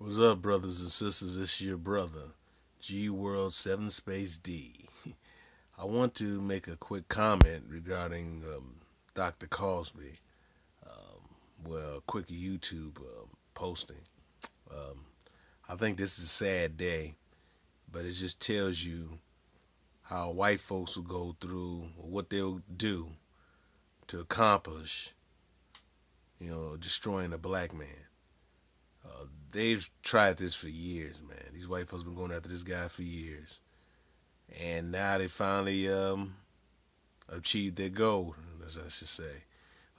What's up, brothers and sisters? It's your brother, G World 7 Space D. I want to make a quick comment regarding Dr. Cosby. Well, a quick YouTube posting. Um, I think this is a sad day, but it just tells you how white folks will go through, or what they'll do to accomplish, destroying a black man. They've tried this for years, man. These white folks been going after this guy for years, and now they finally achieved their goal, as I should say,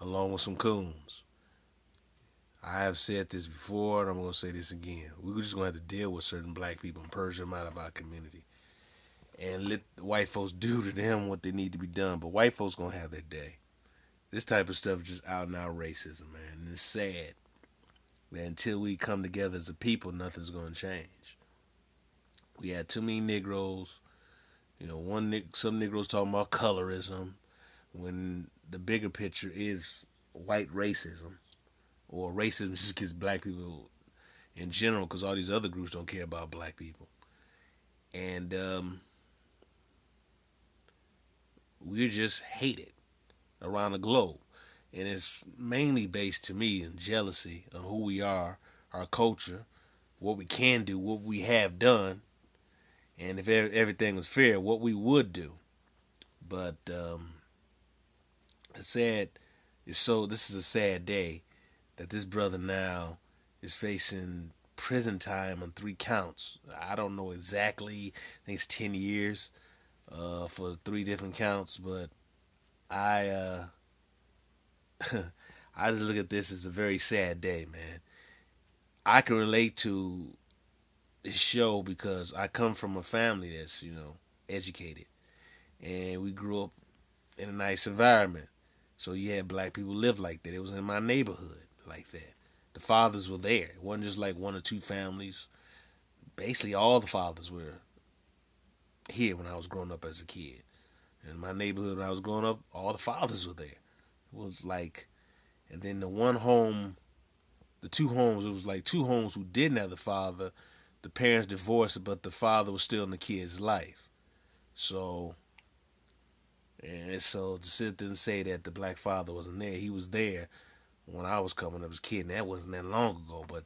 along with some coons. I have said this before, and I'm going to say this again. We're just going to have to deal with certain black people and purge them out of our community and let the white folks do to them what they need to be done. But white folks going to have their day. This type of stuff is just out and out racism, man. And it's sad that until we come together as a people, nothing's going to change. We had too many Negroes. Some Negroes talking about colorism when the bigger picture is white racism, or racism just gets black people in general, because all these other groups don't care about black people. And we're just hated around the globe. And it's mainly based, to me, in jealousy of who we are, our culture, what we can do, what we have done, and if everything was fair, what we would do. But it's sad. This is a sad day that this brother now is facing prison time on 3 counts. I don't know exactly. I think it's 10 years for 3 different counts. But I I just look at this as a very sad day, man. I can relate to this show because I come from a family that's educated, and we grew up in a nice environment. So you had black people live like that. It was in my neighborhood like that. The fathers were there. It wasn't just like one or two families. Basically, all the fathers were here when I was growing up as a kid. In my neighborhood when I was growing up, all the fathers were there. It was like, and then the two homes, it was like two homes who didn't have the father. The parents divorced, but the father was still in the kid's life. So, and so to sit there and say that the black father wasn't there, he was there when I was coming up as a kid, and that wasn't that long ago. But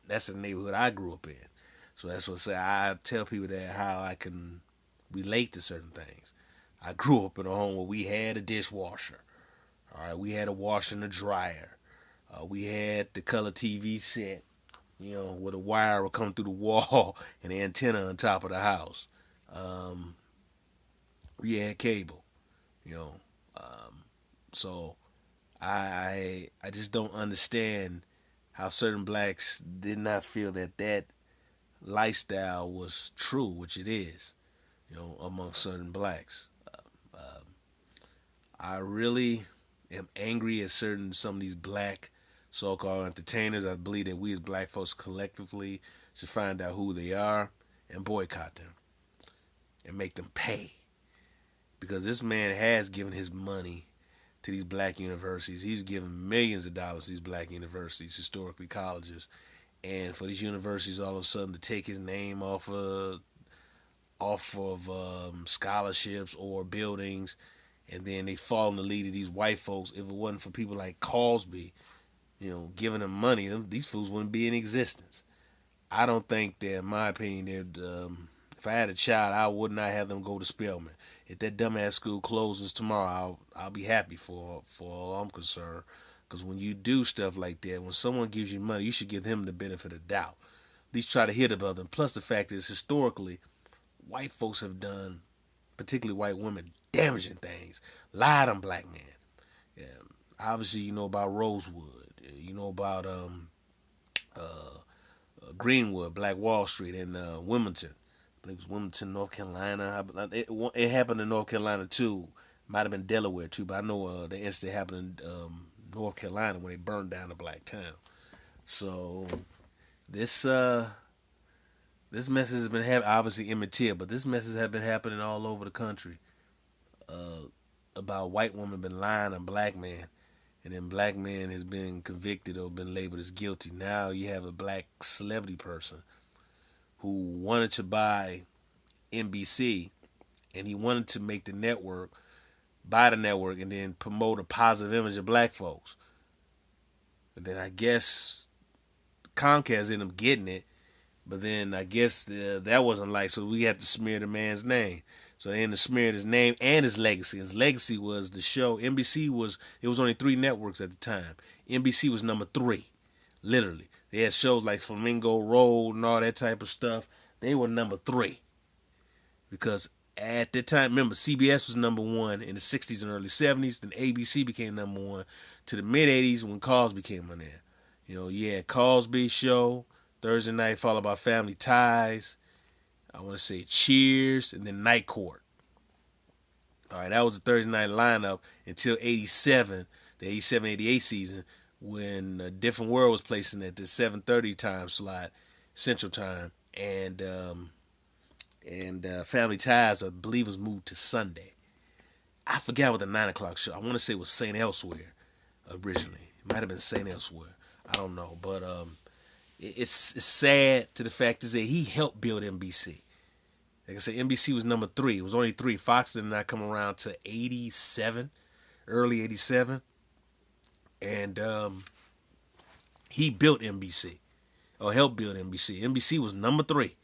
that's the neighborhood I grew up in. So that's what I say. I tell people that how I can relate to certain things. I grew up in a home where we had a dishwasher. All right, we had a washer and a dryer. We had the color TV set, where the wire would come through the wall and the antenna on top of the house. Um, we had cable, you know. Um, so I just don't understand how certain blacks did not feel that lifestyle was true, which it is, among certain blacks. I really am angry at some of these black so-called entertainers. I believe that we as black folks collectively should find out who they are and boycott them and make them pay, because this man has given his money to these black universities. He's given millions of dollars to these black universities, historically colleges, and for these universities all of a sudden to take his name off of scholarships or buildings, and then they fall in the lead of these white folks. If it wasn't for people like Cosby, giving them money, these fools wouldn't be in existence. I don't think that, in my opinion, that if I had a child, I would not have them go to Spelman. If that dumbass school closes tomorrow, I'll be happy for all I'm concerned. Because when you do stuff like that, when someone gives you money, you should give them the benefit of the doubt. At least try to hit above them. Plus, the fact is, historically, white folks have done, particularly white women, damaging things. Lied on black men. Yeah. Obviously, you know about Rosewood. You know about Greenwood, Black Wall Street, and Wilmington. I believe it was Wilmington, North Carolina. It happened in North Carolina too. Might have been Delaware too, but I know the incident happened in North Carolina when they burned down a black town. So this this message has been happening, obviously immaterial, but this message has been happening all over the country about white women been lying on black men, and then black man has been convicted or been labeled as guilty. Now you have a black celebrity person who wanted to buy NBC, and he wanted to make the network, buy the network, and then promote a positive image of black folks. And then I guess Comcast ended up getting it, but then I guess that wasn't like, so we had to smear the man's name. So they ended up smearing his name and his legacy. His legacy was the show. NBC was, it was only three networks at the time. NBC was number three, literally. They had shows like Flamingo Road and all that type of stuff. They were number three because at that time, remember, CBS was number one in the 60s and early 70s. Then ABC became number one to the mid 80s when Cosby came on there. You know, yeah, Cosby show, Thursday night, followed by Family Ties. I want to say Cheers, and then Night Court. All right, that was the Thursday night lineup until 87, the 87-88 season, when a Different World was placing at the 7:30 time slot, Central Time, and Family Ties, I believe, was moved to Sunday. I forgot what the 9 o'clock show. I want to say it was Saint Elsewhere originally. It might have been Saint Elsewhere. I don't know, but it's sad to the fact is that he helped build NBC. Like I said, NBC was number three. It was only three. Fox did not come around to 87, early 87, and he built NBC or helped build NBC. NBC was number three.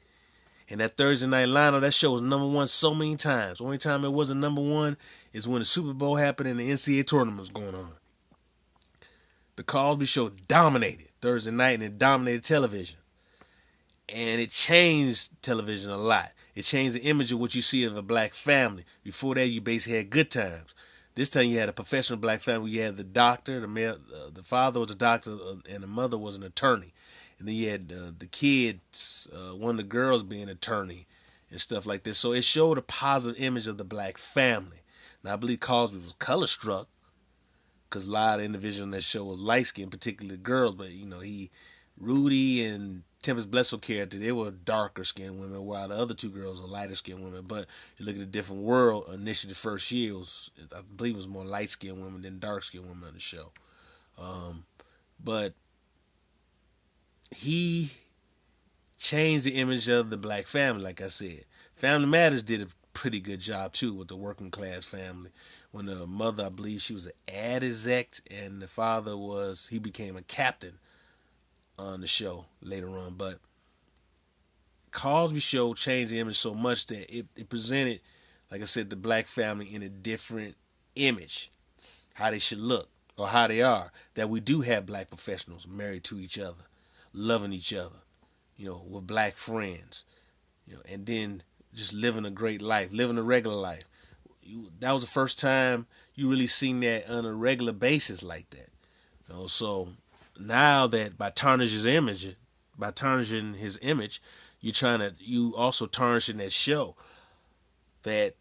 And that Thursday night lineup, that show was number one so many times. The only time it wasn't number one is when the Super Bowl happened and the NCAA tournament was going on. The Cosby Show dominated Thursday night, and it dominated television. And it changed television a lot. It changed the image of what you see of a black family. Before that, you basically had good times. This time you had a professional black family. You had the doctor, the father was a doctor, and the mother was an attorney. And then you had the kids, one of the girls being an attorney and stuff like this. So it showed a positive image of the black family. Now, I believe Cosby was color struck because a lot of individuals in that show was light skinned, particularly girls. But, you know, Rudy and Tempest Blessel character, they were darker skinned women, while the other two girls were lighter skinned women. But you look at a Different World, initially the first year, I believe it was more light skinned women than dark skinned women on the show. But he changed the image of the black family, like I said. Family Matters did a pretty good job, too, with the working class family. When the mother, I believe she was an ad exec, and the father he became a captain on the show later on. But Cosby Show changed the image so much that it presented, like I said, the black family in a different image, how they should look or how they are. That we do have black professionals married to each other, loving each other, you know, with black friends, you know, and then just living a great life, living a regular life. That was the first time you really seen that on a regular basis like that. You know, so now that by tarnishing his image, you also tarnishing that show, that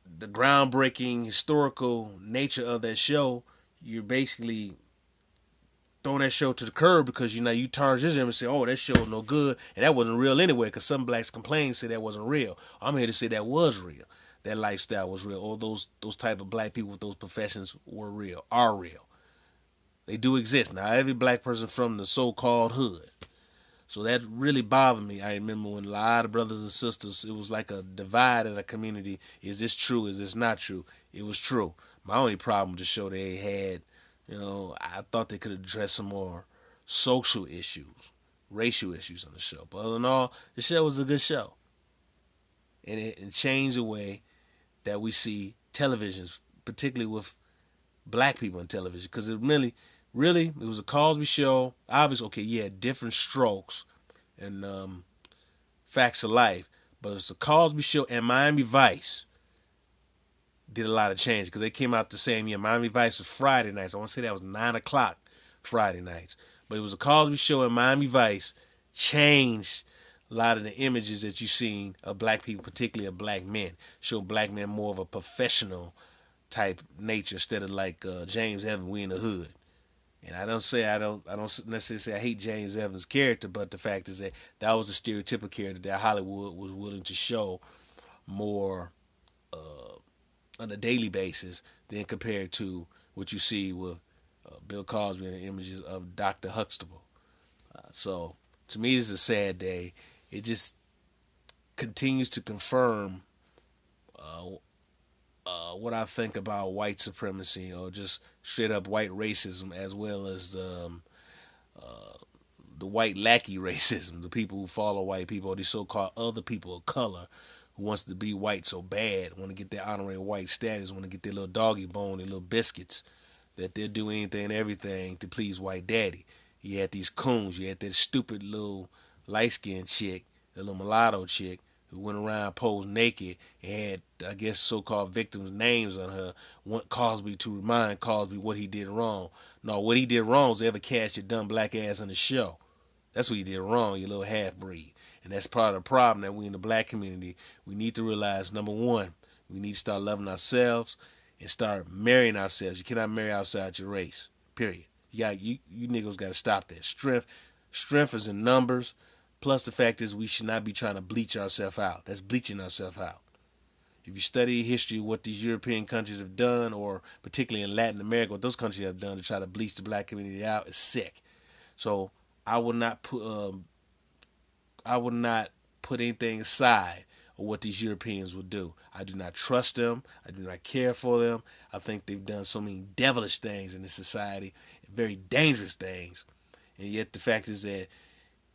the groundbreaking historical nature of that show, you're basically throwing that show to the curb because you tarnish his image and say, oh, that show was no good, and that wasn't real anyway. Because some blacks complain, say that wasn't real. I'm here to say that was real. That lifestyle was real. All those type of black people with those professions were real, are real. They do exist. Now, every black person from the so-called hood. So that really bothered me. I remember when a lot of brothers and sisters, it was like a divide in a community. Is this true? Is this not true? It was true. My only problem with the show, they had, I thought they could address some more social issues, racial issues on the show. But other than all, the show was a good show. And it changed the way that we see televisions, particularly with black people in television. Because it really, it was a Cosby show. Obviously, okay, yeah, different strokes and facts of life. But it's a Cosby show, and Miami Vice did a lot of change because they came out the same year. Miami Vice was Friday nights. I want to say that was 9 o'clock Friday nights. But it was a Cosby show, and Miami Vice changed a lot of the images that you've seen of black people, particularly of black men. Show black men more of a professional type nature instead of like James Evans, we in the hood. And I don't necessarily say I hate James Evans' character, but the fact is that that was a stereotypical character that Hollywood was willing to show more on a daily basis than compared to what you see with Bill Cosby and the images of Dr. Huxtable. So to me, this is a sad day. It just continues to confirm uh, what I think about white supremacy or just straight up white racism, as well as the white lackey racism, the people who follow white people, or these so-called other people of color who wants to be white so bad, want to get their honorary white status, want to get their little doggy bone, their little biscuits, that they'll do anything and everything to please white daddy. You had these coons, you had that stupid little light-skinned chick, the little mulatto chick, who went around posed naked and had, I guess, so-called victims' names on her, want Cosby to remind Cosby what he did wrong. No, what he did wrong was ever cast your dumb black ass on the show. That's what you did wrong, you little half breed. And that's part of the problem that we in the black community, we need to realize, number one, we need to start loving ourselves and start marrying ourselves. You cannot marry outside your race. Period. You niggas gotta stop that. Strength is in numbers. Plus the fact is we should not be trying to bleach ourselves out. That's bleaching ourselves out. If you study history, what these European countries have done, or particularly in Latin America, what those countries have done to try to bleach the black community out is sick. So I would not put I would not put anything aside of what these Europeans would do. I do not trust them. I do not care for them. I think they've done so many devilish things in this society, very dangerous things. And yet the fact is that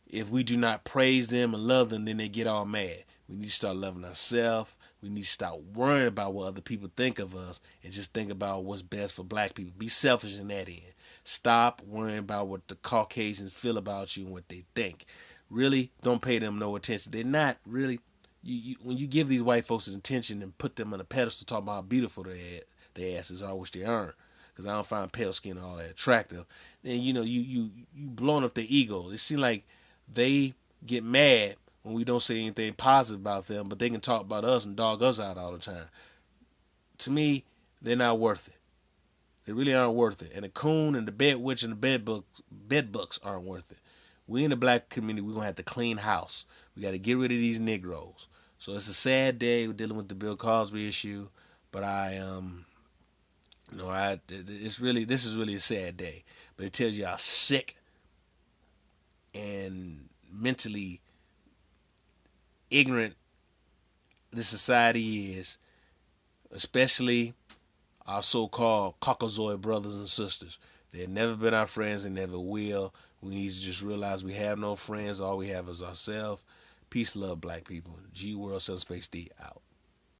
if we do not praise them and love them, then they get all mad. We need to start loving ourselves. We need to stop worrying about what other people think of us and just think about what's best for black people. Be selfish in that end. Stop worrying about what the Caucasians feel about you and what they think. Really, don't pay them no attention. They're not really. When you give these white folks attention and put them on a pedestal talking about how beautiful their asses are, which they aren't, because I don't find pale skin all that attractive, then you blowing up their ego. It seems like they get mad when we don't say anything positive about them, but they can talk about us and dog us out all the time. To me, they're not worth it. They really aren't worth it. And the coon and the bed witch and the bed bugs aren't worth it. We in the black community, we're gonna have to clean house. We got to get rid of these Negroes. So it's a sad day. We're dealing with the Bill Cosby issue, but it's really this is really a sad day. But it tells you how sick and mentally ignorant this society is, especially our so-called Caucasoid brothers and sisters. They've never been our friends and never will. We need to just realize we have no friends. All we have is ourselves. Peace, love, black people. G World, Space D out.